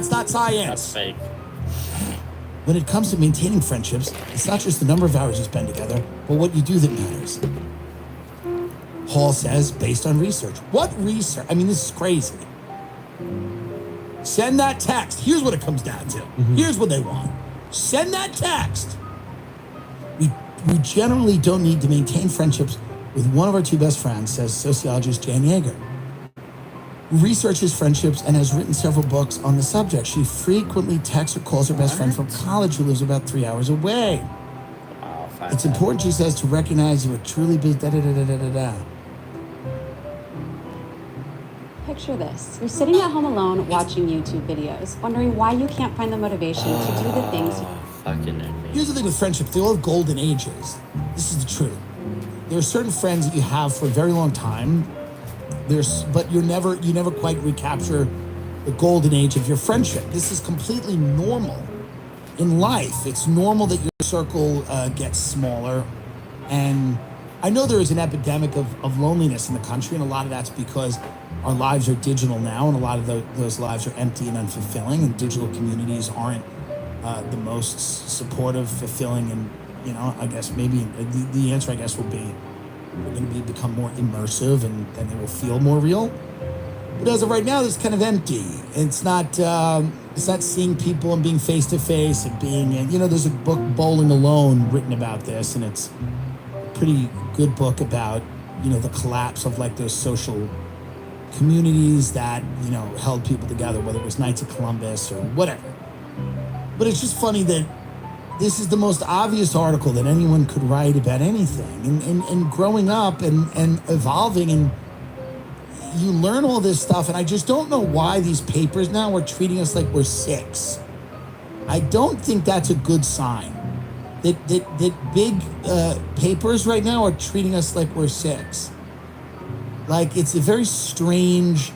That's not science. That's fake. When it comes to maintaining friendships, it's not just the number of hours you spend together, but what you do that matters. Hall says, based on research. What research? I mean, this is crazy. Send that text. Here's what it comes down to. Here's what they want. Send that text. We generally don't need to maintain friendships with one of our two best friends, says sociologist Jan Yeager, who researches friendships and has written several books on the subject. She frequently texts or calls her best friend from college who lives about 3 hours away. Wow, It's important, she says, to recognize you are truly busy. Picture this. You're sitting at home alone watching YouTube videos, wondering why you can't find the motivation to do the things you... Here's the thing with friendships. They all have golden ages. This is the truth. There are certain friends that you have for a very long time, but you never quite recapture the golden age of your friendship. This is completely normal in life. It's normal that your circle gets smaller. And I know there is an epidemic of loneliness in the country, and a lot of that's because our lives are digital now, and a lot of those lives are empty and unfulfilling, and digital communities aren't the most supportive, fulfilling, and, I guess maybe the answer, I guess, will be we're going to become more immersive, and then they will feel more real. But as of right now, it's kind of empty. It's not seeing people and being face to face and being, there's a book, Bowling Alone, written about this, and it's a pretty good book about, the collapse of like those social communities that, held people together, whether it was Knights of Columbus or whatever. But it's just funny that this is the most obvious article that anyone could write about anything. And growing up and evolving, and you learn all this stuff, and I just don't know why these papers now are treating us like we're 6. I don't think that's a good sign. That big papers right now are treating us like we're 6. Like, it's a very strange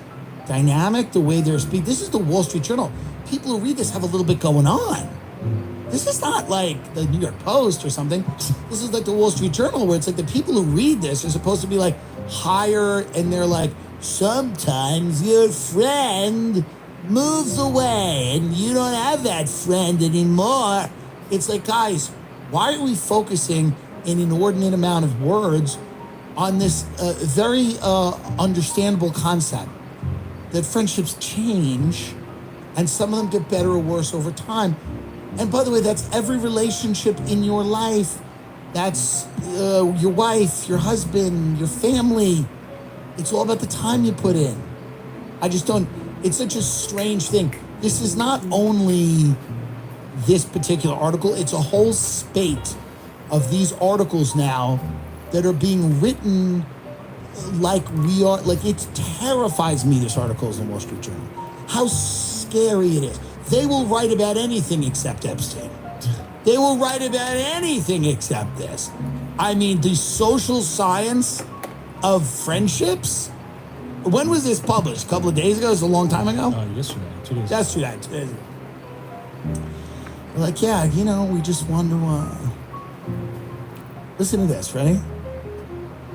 dynamic, the way they're speaking. This is the Wall Street Journal. People who read this have a little bit going on. This is not like the New York Post or something. This is like the Wall Street Journal, where it's like the people who read this are supposed to be like higher, and they're like, sometimes your friend moves away and you don't have that friend anymore. It's like, guys, why are we focusing an inordinate amount of words on this very understandable concept that friendships change, and some of them get better or worse over time? And by the way, that's every relationship in your life. That's your wife, your husband, your family. It's all about the time you put in. I just don't, it's such a strange thing. This is not only this particular article, it's a whole spate of these articles now that are being written like we are, like, it terrifies me, this article is in the Wall Street Journal. How scary it is. They will write about anything except Epstein. They will write about anything except this. I mean, the social science of friendships. When was this published? A couple of days ago? It was a long time ago? Yesterday. 2 days. Yesterday. 2 days ago. Like, yeah, we just wonder why. Listen to this, ready?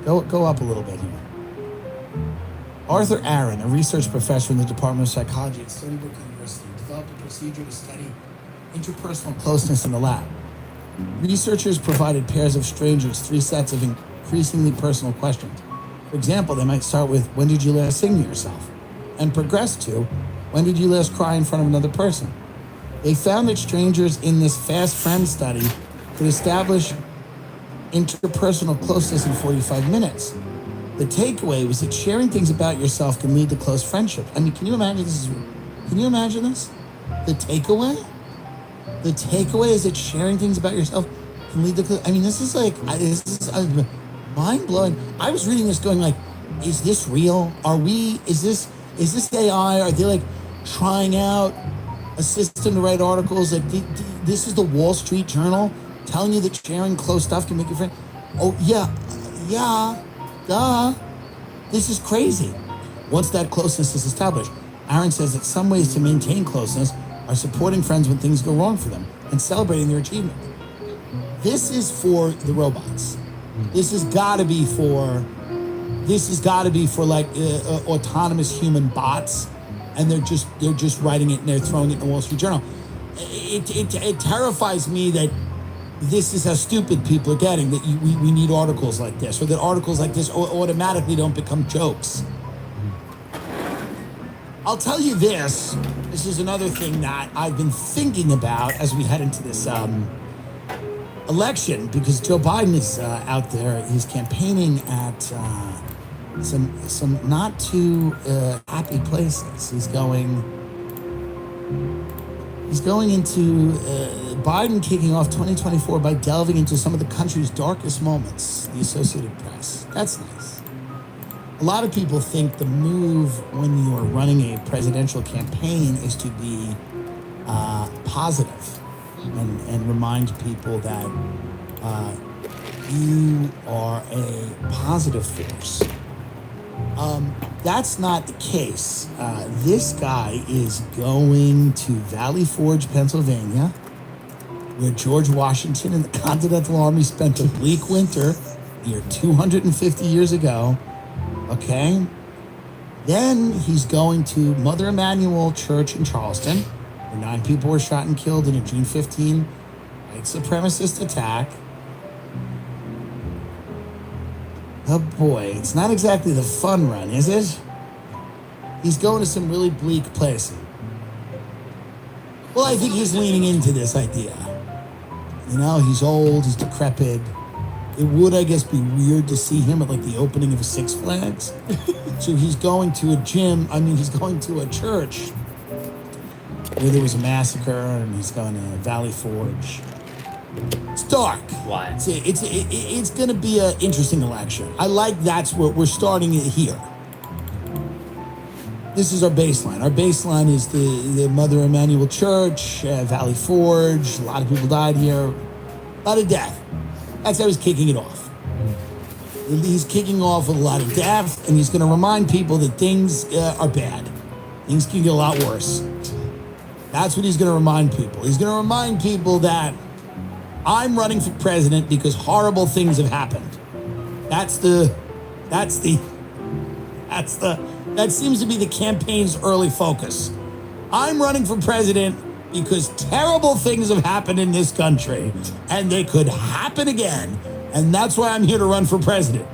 Go up a little bit here. Arthur Aaron, a research professor in the Department of Psychology at Stony Brook University, developed a procedure to study interpersonal closeness in the lab. Researchers provided pairs of strangers 3 sets of increasingly personal questions. For example, they might start with, when did you last sing to yourself? And progress to, when did you last cry in front of another person? They found that strangers in this fast friend study could establish interpersonal closeness in 45 minutes. The takeaway was that sharing things about yourself can lead to close friendships. I mean, can you imagine this? Can you imagine this? The takeaway? The takeaway is that sharing things about yourself can lead to, I mean, this is mind-blowing. I was reading this going like, is this real? Is this AI? Are they like trying out a system to write articles? Like, this is the Wall Street Journal telling you that sharing close stuff can make you friend. Oh, yeah, duh. This is crazy. Once that closeness is established, Aaron says that some ways to maintain closeness are supporting friends when things go wrong for them and celebrating their achievement. This is for the robots. This has got to be for like autonomous human bots and they're just writing it and they're throwing it in the Wall Street Journal. It terrifies me that this is how stupid people are getting, that we need articles like this, or that articles like this automatically don't become jokes. I'll tell you this. This is another thing that I've been thinking about as we head into this election, because Joe Biden is out there. He's campaigning at some not too happy places. He's going into Biden kicking off 2024 by delving into some of the country's darkest moments, the Associated Press. That's nice. A lot of people think the move when you're running a presidential campaign is to be positive and remind people that you are a positive force. That's not the case. This guy is going to Valley Forge, Pennsylvania, where George Washington and the Continental Army spent a bleak winter near 250 years ago. Okay? Then he's going to Mother Emanuel Church in Charleston, where 9 people were shot and killed in a June 15 white supremacist attack. Oh boy, it's not exactly the fun run, is it? He's going to some really bleak places. Well, I think he's leaning into this idea. You know, he's old, he's decrepit. It would, I guess, be weird to see him at like the opening of a Six Flags. So he's going to he's going to a church where there was a massacre, and he's going to Valley Forge. It's dark. Why? It's going to be an interesting election. I like that's what we're starting it here. This is our baseline. Our baseline is the Mother Emanuel Church, Valley Forge. A lot of people died here. A lot of death. That's how he's kicking it off. He's kicking off with a lot of death, and he's going to remind people that things are bad. Things can get a lot worse. That's what he's going to remind people. He's going to remind people that I'm running for president because horrible things have happened. That seems to be the campaign's early focus. I'm running for president because terrible things have happened in this country, and they could happen again. And that's why I'm here to run for president,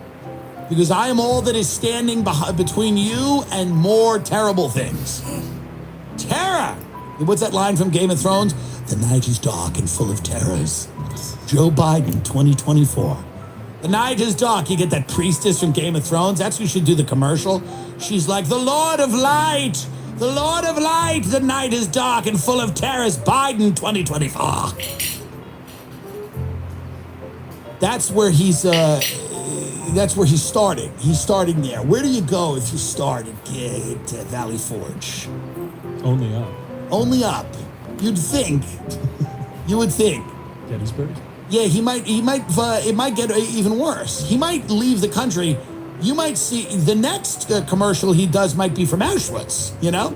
because I am all that is standing between you and more terrible things. Terror! What's that line from Game of Thrones? The night is dark and full of terrors. Joe Biden, 2024. The night is dark. You get that priestess from Game of Thrones. That's who should do the commercial. She's like, the Lord of Light. The Lord of Light. The night is dark and full of terrors. Biden, 2024. That's where he's starting. He's starting there. Where do you go if you start at Valley Forge? Only up. Only up. You'd think. You would think. Gettysburg? Yeah, it might get even worse. He might leave the country. You might see the next commercial he does might be from Auschwitz, you know?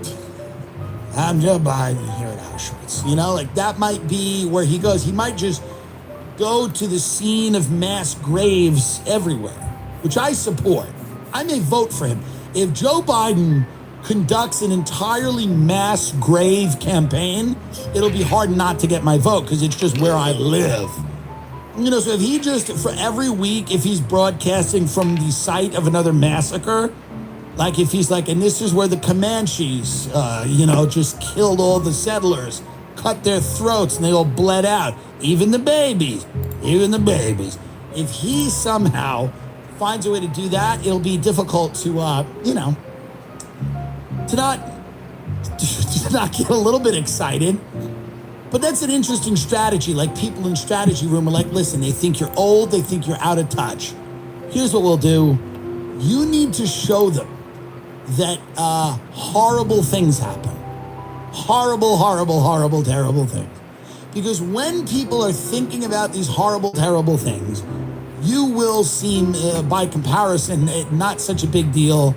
I'm Joe Biden here at Auschwitz. You know, like that might be where he goes. He might just go to the scene of mass graves everywhere, which I support. I may vote for him. If Joe Biden conducts an entirely mass grave campaign, it'll be hard not to get my vote because it's just where I live. You know, so if he just, for every week, if he's broadcasting from the site of another massacre, like if he's like, and this is where the Comanches, just killed all the settlers, cut their throats, and they all bled out, even the babies. If he somehow finds a way to do that, it'll be difficult to not get a little bit excited. But that's an interesting strategy. Like people in strategy room are like, listen, they think you're old. They think you're out of touch. Here's what we'll do. You need to show them that horrible things happen. Horrible, terrible things. Because when people are thinking about these horrible, terrible things, you will seem, by comparison, not such a big deal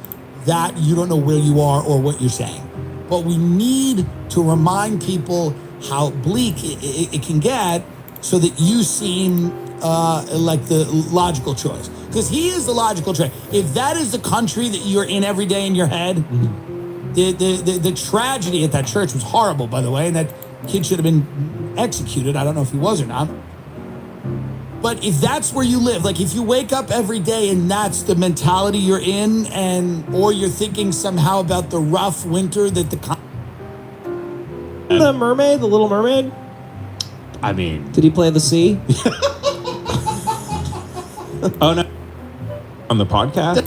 that you don't know where you are or what you're saying. But we need to remind people how bleak it can get so that you seem like the logical choice. Because he is the logical choice. If that is the country that you're in every day in your head, The tragedy at that church was horrible, by the way, and that kid should have been executed. I don't know if he was or not. But if that's where you live, like if you wake up every day and that's the mentality you're in, or you're thinking somehow about the rough winter that the mermaid, the Little Mermaid. I mean, Did he play the sea? oh no, on the podcast.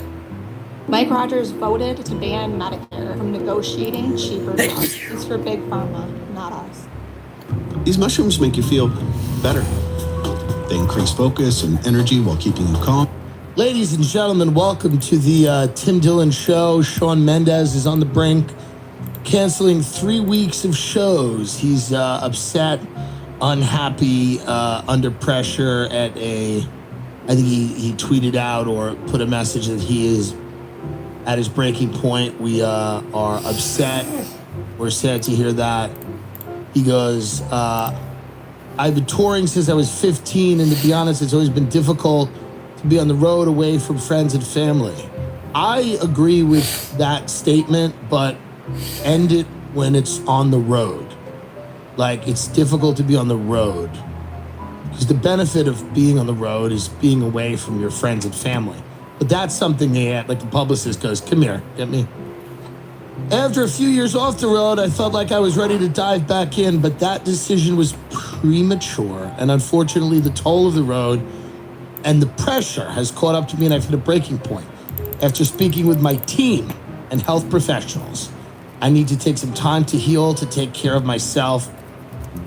Mike Rogers voted to ban Medicare from negotiating cheaper drugs. It's for Big Pharma, not us. These mushrooms make you feel better. They increase focus and energy while keeping you calm. Ladies and gentlemen, welcome to the Tim Dillon Show. Shawn Mendes is on the brink, canceling 3 weeks of shows. He's upset, unhappy, under pressure I think he tweeted out or put a message that he is at his breaking point. We are upset. We're sad to hear that. He goes, I've been touring since I was 15, and to be honest, it's always been difficult to be on the road away from friends and family. I agree with that statement, but end it when it's on the road. Like, it's difficult to be on the road because the benefit of being on the road is being away from your friends and family. But that's something like the publicist goes, come here, get me. After a few years off the road, I felt like I was ready to dive back in, but that decision was premature. And unfortunately, the toll of the road and the pressure has caught up to me, and I've hit a breaking point. After speaking with my team and health professionals, I need to take some time to heal, to take care of myself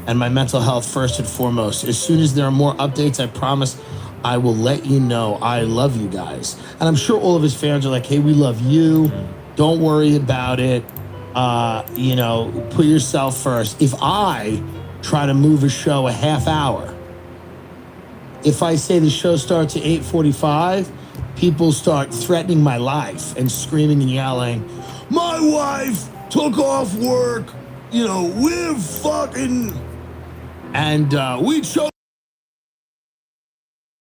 and my mental health first and foremost. As soon as there are more updates, I promise I will let you know. I love you guys. And I'm sure all of his fans are like, hey, we love you. Don't worry about it. Put yourself first. If I try to move a show a half hour, if I say the show starts at 8:45, people start threatening my life and screaming and yelling, my wife took off work, we're fucking, and we chose